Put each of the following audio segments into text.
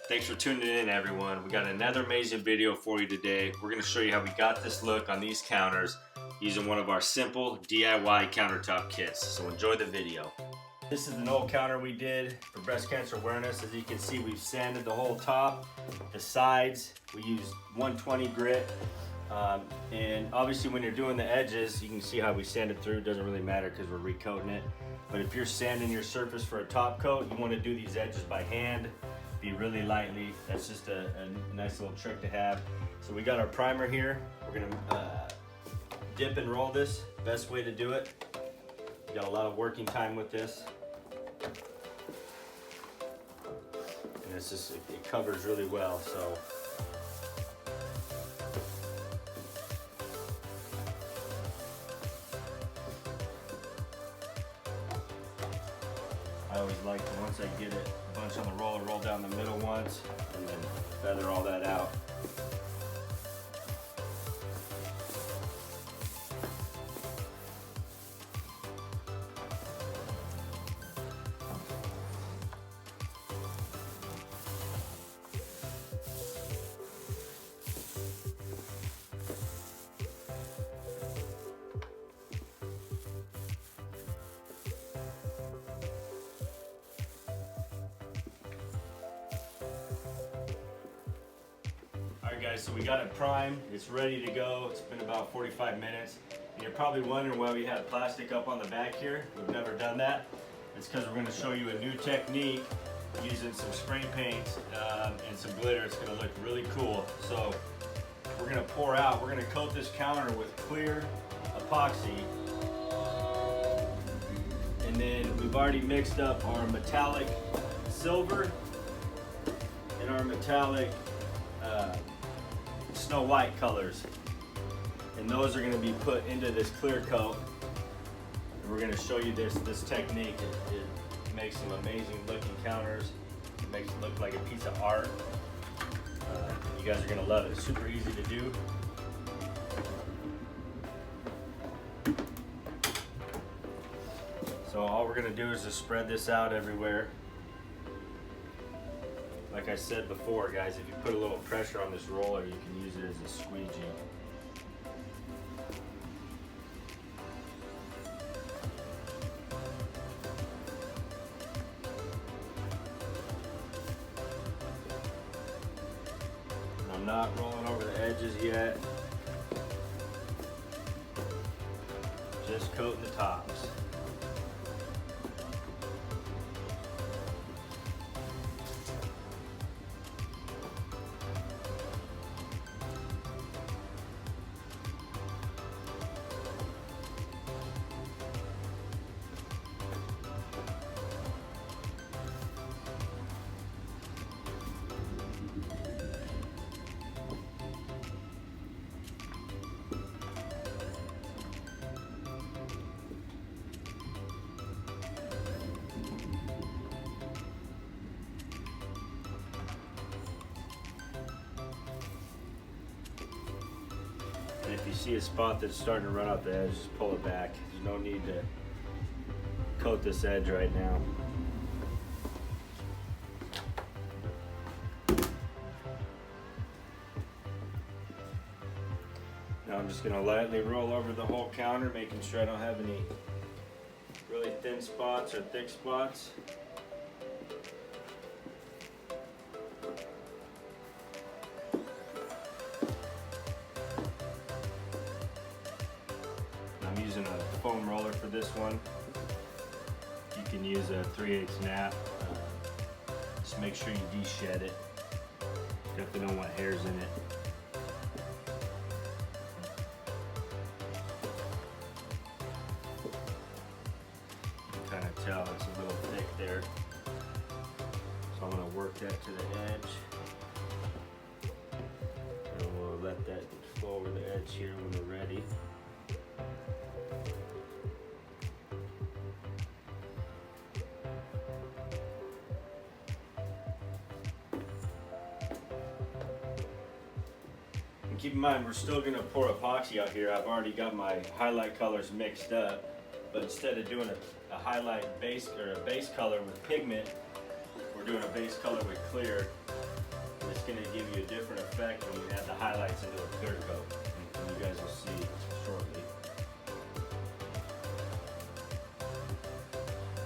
Thanks for tuning in, everyone. We got another amazing video for you today. We're going to show you how we got this look on these counters using one of our simple DIY countertop kits. So enjoy the video. This is an old counter we did for breast cancer awareness. As you can see, we've sanded the whole top, the sides. We used 120 grit. And obviously when you're doing the edges, you can see how we sanded through. It doesn't really matter because we're recoating it. But if you're sanding your surface for a top coat, you want to do these edges by hand. Be really lightly. That's just a nice little trick to have. So we got our primer here. We're gonna dip and roll this. Best way to do it. We got a lot of working time with this, and it's just it covers really well. So I always like to, once I get it a bunch on the roller, roll down the middle once and then feather all that out. Alright guys, so we got it primed, it's ready to go. It's been about 45 minutes. And you're probably wondering why we had plastic up on the back here. We've never done that. It's because we're going to show you a new technique using some spray paint and some glitter. It's going to look really cool. So we're going to pour out, we're going to coat this counter with clear epoxy. And then we've already mixed up our metallic silver and our metallic snow white colors, and those are going to be put into this clear coat, and we're going to show you this technique. It makes some amazing looking counters. It makes it look like a piece of art. You guys are going to love it. It's super easy to do. So all we're going to do is just spread this out everywhere. Like I said before, guys, if you put a little pressure on this roller, you can use it as a squeegee. And I'm not rolling over the edges yet. Just coating the tops. And if you see a spot that's starting to run off the edge, just pull it back. There's no need to coat this edge right now. Now I'm just going to lightly roll over the whole counter, making sure I don't have any really thin spots or thick spots. I'm using a foam roller for this one. You can use a 3/8 snap. Just make sure you de-shed it. Definitely don't want hairs in it. You can kind of tell it's a little thick there. So I'm going to work that to the edge. And we'll let that flow over the edge here when we're ready. And keep in mind, we're still going to pour epoxy out here. I've already got my highlight colors mixed up, but instead of doing a highlight base or a base color with pigment, we're doing a base color with clear. it's going to give you a different effect when you add the highlights into a clear coat. And you guys will see shortly.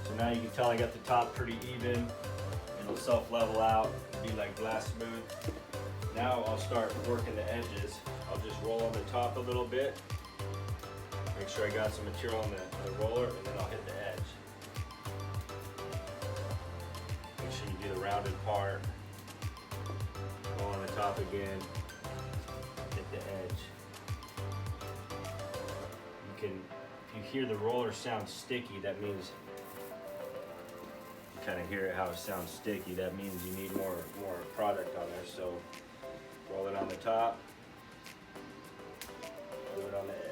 So now you can tell I got the top pretty even. It'll self-level out, be like glass smooth. Now I'll start working the edges. I'll just roll on the top a little bit. Make sure I got some material on the roller, and then I'll hit the edge. Make sure you do the rounded part. Go on the top again. Hit the edge. If you hear the roller sound sticky, that means you kind of hear it how it sounds sticky. That means you need more product on there. So roll it on the top. Do it on the edge.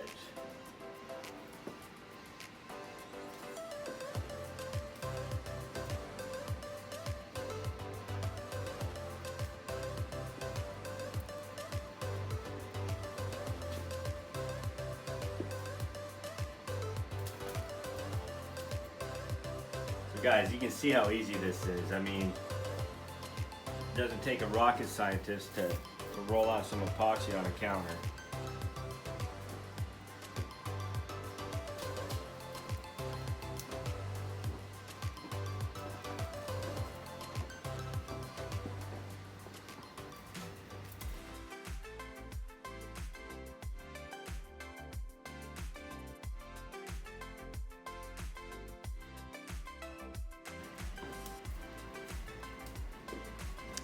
So guys, you can see how easy this is. I mean, it doesn't take a rocket scientist to roll out some epoxy on a counter.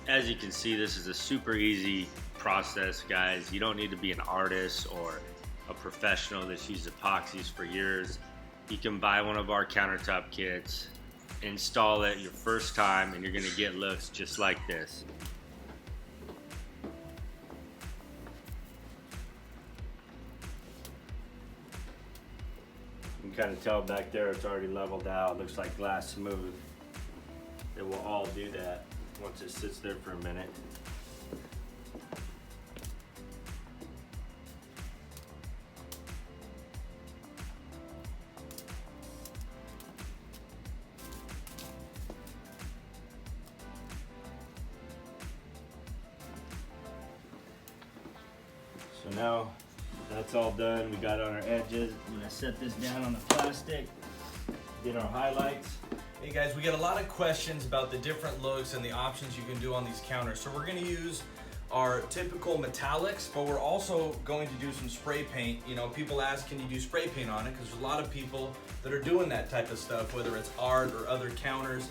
As you can see, this is a super easy process, guys. You don't need to be an artist or a professional that's used epoxies for years. You can buy one of our countertop kits, install it your first time, and you're gonna get looks just like this. You can kind of tell back there it's already leveled out. Looks like glass smooth. It will all do that once it sits there for a minute. So now that's all done. We got on our edges. I'm gonna set this down on the plastic, get our highlights. Hey guys, we get a lot of questions about the different looks and the options you can do on these counters. So we're going to use our typical metallics, but we're also going to do some spray paint. You know, people ask, can you do spray paint on it? Because there's a lot of people that are doing that type of stuff, whether it's art or other counters.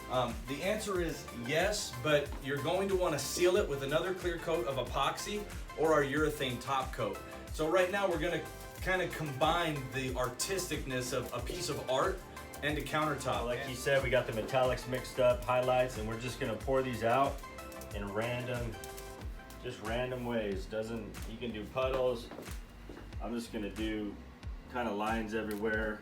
The answer is yes, but you're going to want to seal it with another clear coat of epoxy or our urethane top coat. So right now we're going to kind of combine the artisticness of a piece of art and a countertop. Like you said, we got the metallics mixed up, highlights, and we're just gonna pour these out in just random ways. You can do puddles. I'm just gonna do kind of lines everywhere.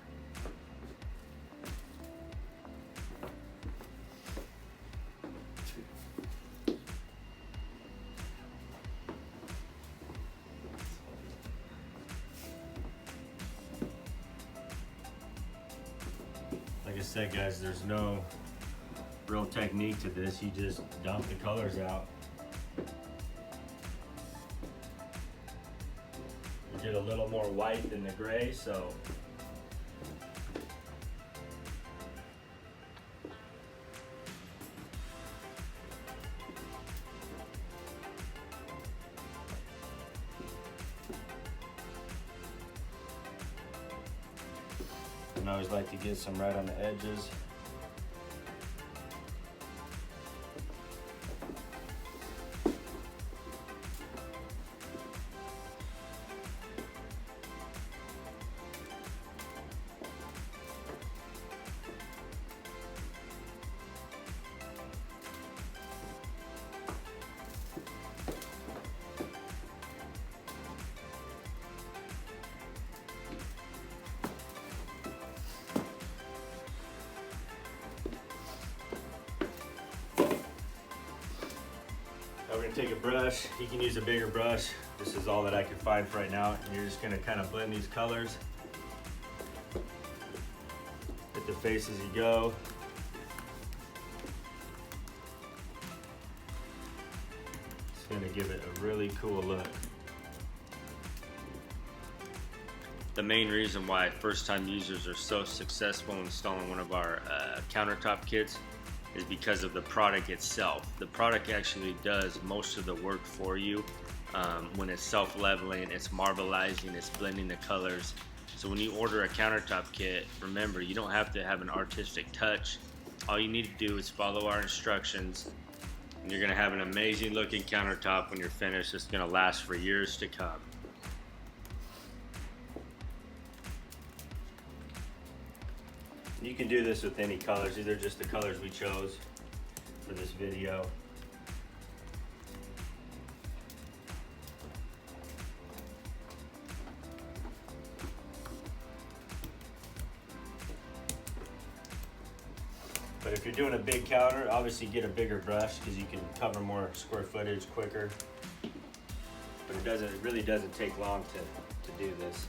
Like I said, guys, there's no real technique to this. You just dump the colors out. We did a little more white than the gray, so and I always like to get some right on the edges. Now we're gonna take a brush. You can use a bigger brush. This is all that I could find for right now. And you're just gonna kind of blend these colors. Hit the face as you go. going to give it a really cool look. The main reason why first-time users are so successful installing one of our countertop kits is because of the product itself. The product actually does most of the work for you. When it's self-leveling, it's marbleizing, it's blending the colors. So when you order a countertop kit, remember, you don't have to have an artistic touch. All you need to do is follow our instructions, and you're going to have an amazing looking countertop when you're finished. It's going to last for years to come. You can do this with any colors. These are just the colors we chose for this video. But if you're doing a big counter, obviously get a bigger brush because you can cover more square footage quicker. But it really doesn't take long to do this.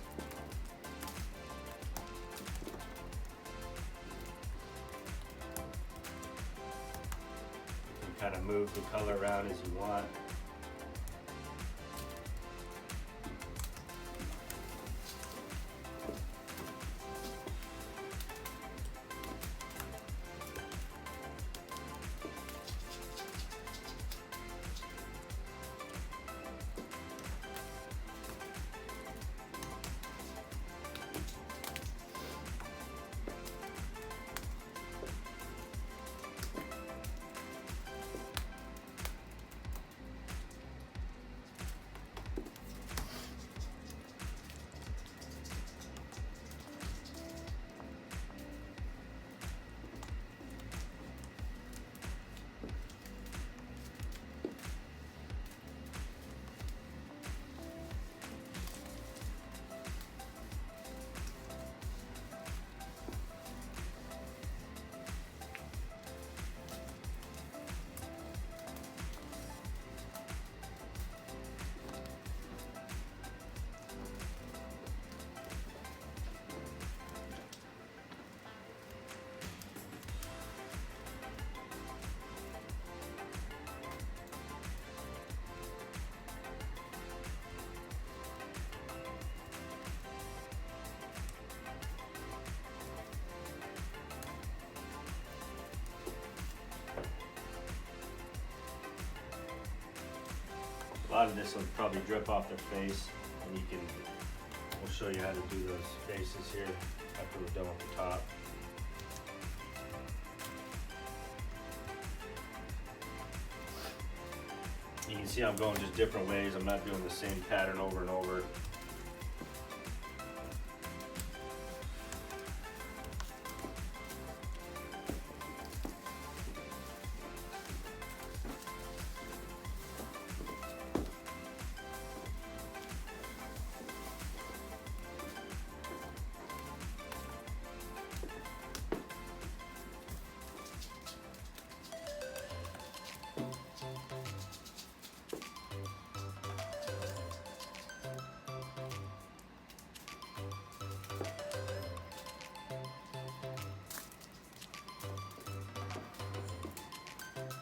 You can kind of move the color around as you want. A lot of this will probably drip off their face, and we'll show you how to do those faces here after we're done with the top. You can see I'm going just different ways. I'm not doing the same pattern over and over.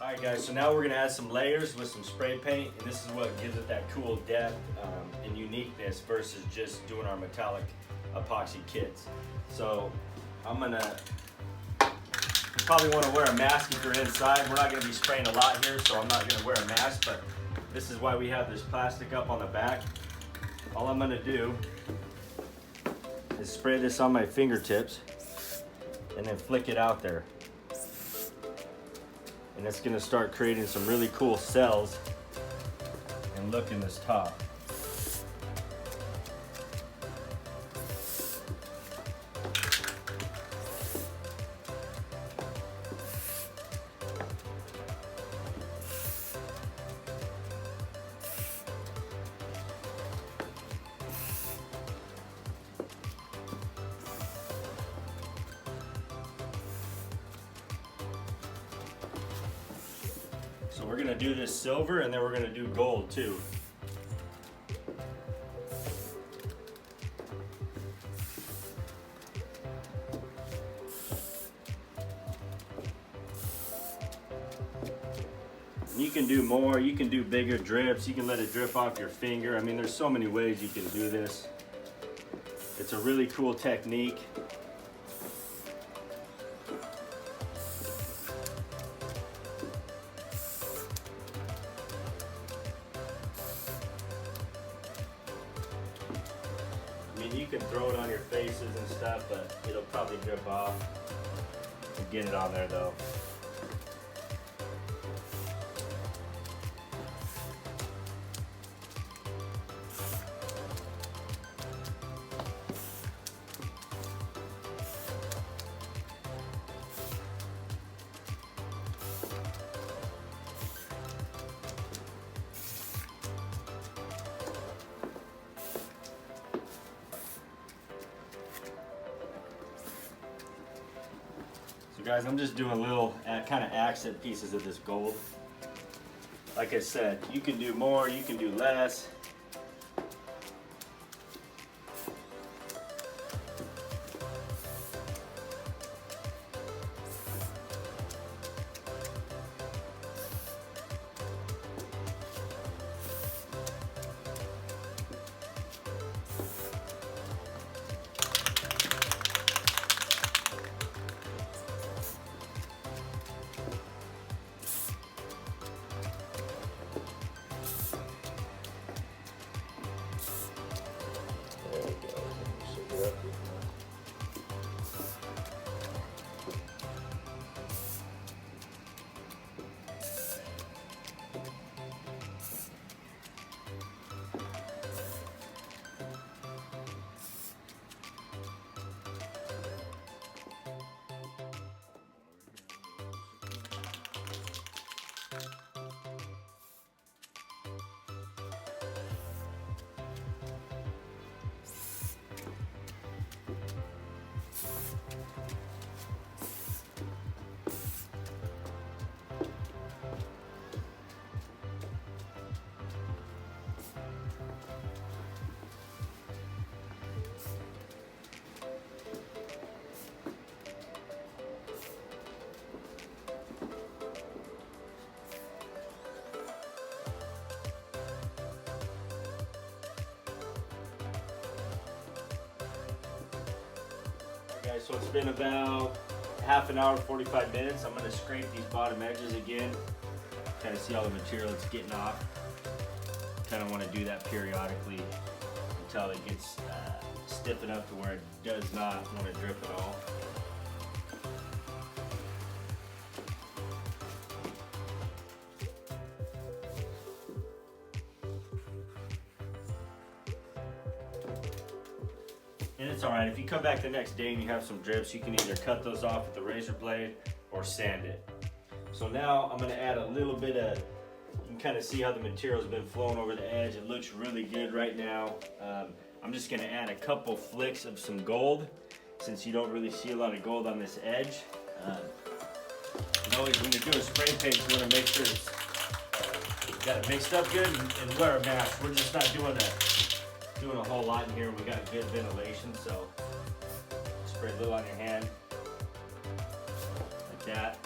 Alright guys, so now we're going to add some layers with some spray paint, and this is what gives it that cool depth and uniqueness versus just doing our metallic epoxy kits. So I'm going to, you probably want to wear a mask if you're inside. We're not going to be spraying a lot here, so I'm not going to wear a mask, but this is why we have this plastic up on the back. All I'm going to do is spray this on my fingertips and then flick it out there. And it's going to start creating some really cool cells and look in this top. So we're going to do this silver, and then we're going to do gold too. You can do more, you can do bigger drips, you can let it drip off your finger. I mean, there's so many ways you can do this. It's a really cool technique. I mean, you can throw it on your faces and stuff, but it'll probably drip off. Get it on there though. So guys, I'm just doing little kind of accent pieces of this gold. Like I said, you can do more, you can do less. Guys, so it's been about half an hour, 45 minutes. I'm going to scrape these bottom edges again, kind of see all the material it's getting off. Kind of want to do that periodically until it gets stiff enough to where it does not want to drip at all. And it's alright, if you come back the next day and you have some drips, you can either cut those off with the razor blade or sand it. So now I'm going to add a little bit of, you can kind of see how the material's been flowing over the edge. It looks really good right now. I'm just going to add a couple flicks of some gold, since you don't really see a lot of gold on this edge. And always when you're doing spray paint, you want to make sure it's got it mixed up good and wear a mask. We're just not doing a whole lot in here. We got good ventilation, so spray a little on your hand like that.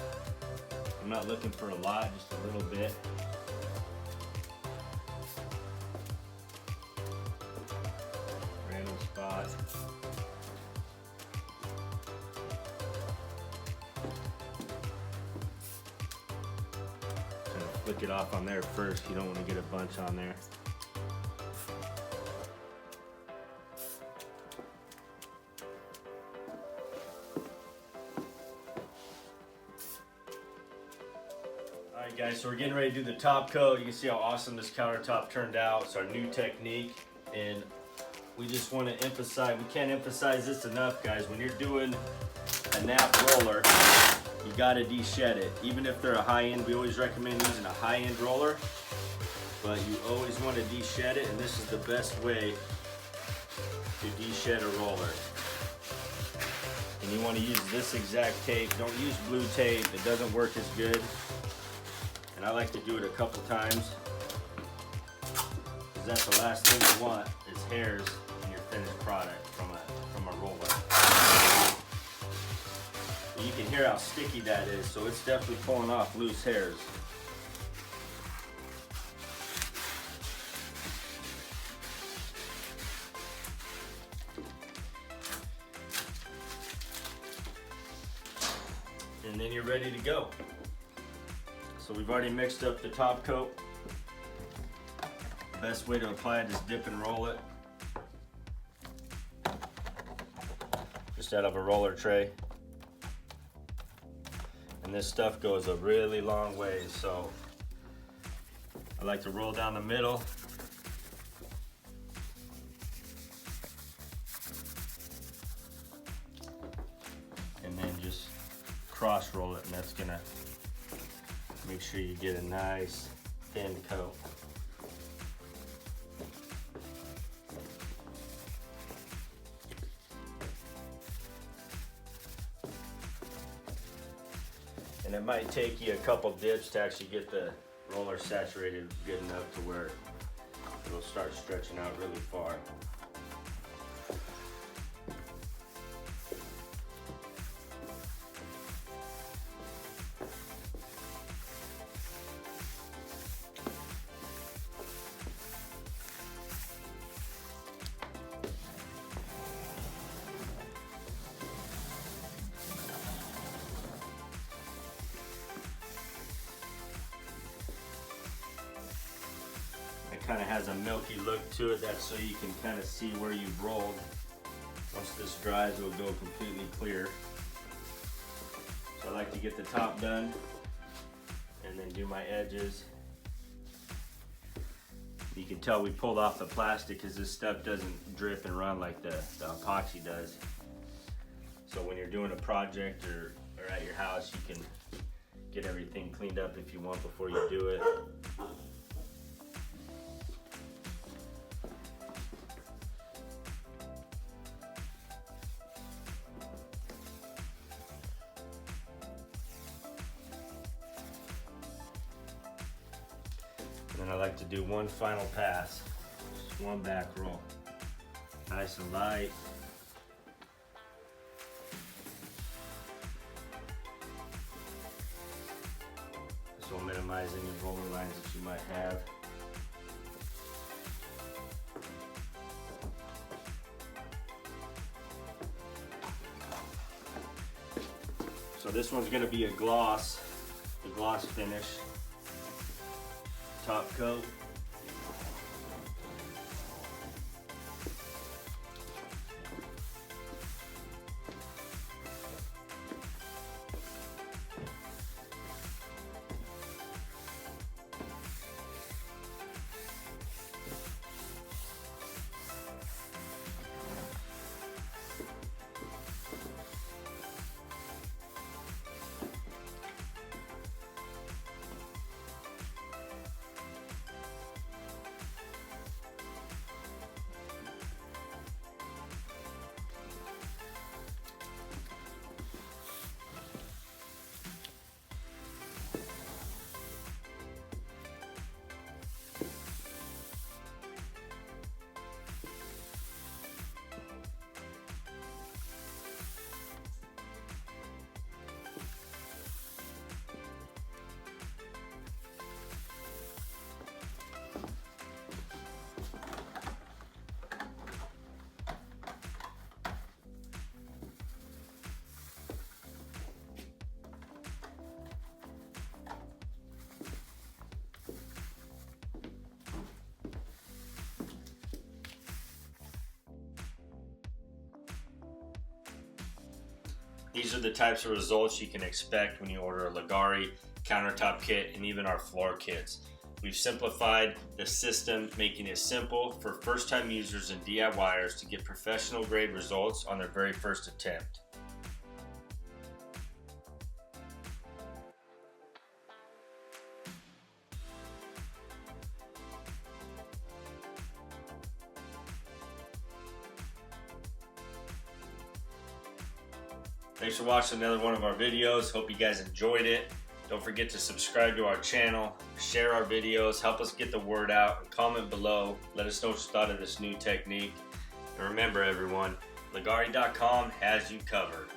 I'm not looking for a lot, just a little bit. Random spot. Kind of flick it off on there first. You don't want to get a bunch on there. Alright guys, so we're getting ready to do the top coat. You can see how awesome this countertop turned out. It's our new technique, and we just want to emphasize, we can't emphasize this enough guys, when you're doing a nap roller, you got to de-shed it. Even if they're a high-end, we always recommend using a high-end roller, but you always want to de-shed it, and this is the best way to de-shed a roller. And you want to use this exact tape. Don't use blue tape, it doesn't work as good. And I like to do it a couple times, because that's the last thing you want is hairs in your finished product from a roller. You can hear how sticky that is, so it's definitely pulling off loose hairs. and then you're ready to go. So we've already mixed up the top coat. The best way to apply it is dip and roll it. Just out of a roller tray. And this stuff goes a really long way, so I like to roll down the middle. And then just cross roll it, and that's gonna make sure you get a nice thin coat. And it might take you a couple dips to actually get the roller saturated good enough to where it'll start stretching out really far. It kind of has a milky look to it. That's so you can kind of see where you've rolled. Once this dries, it'll go completely clear. So I like to get the top done and then do my edges. You can tell we pulled off the plastic because this stuff doesn't drip and run like the epoxy does. So when you're doing a project or at your house, you can get everything cleaned up if you want before you do it. And then I like to do one final pass, just one back roll, nice and light. This will minimize any roller lines that you might have. So this one's going to be a gloss, the gloss finish. Top coat. These are the types of results you can expect when you order a Leggari countertop kit and even our floor kits. We've simplified the system, making it simple for first-time users and DIYers to get professional grade results on their very first attempt. Thanks for watching another one of our videos. Hope you guys enjoyed it. Don't forget to subscribe to our channel, share our videos, help us get the word out, and comment below. Let us know what you thought of this new technique. And remember everyone, Leggari.com has you covered.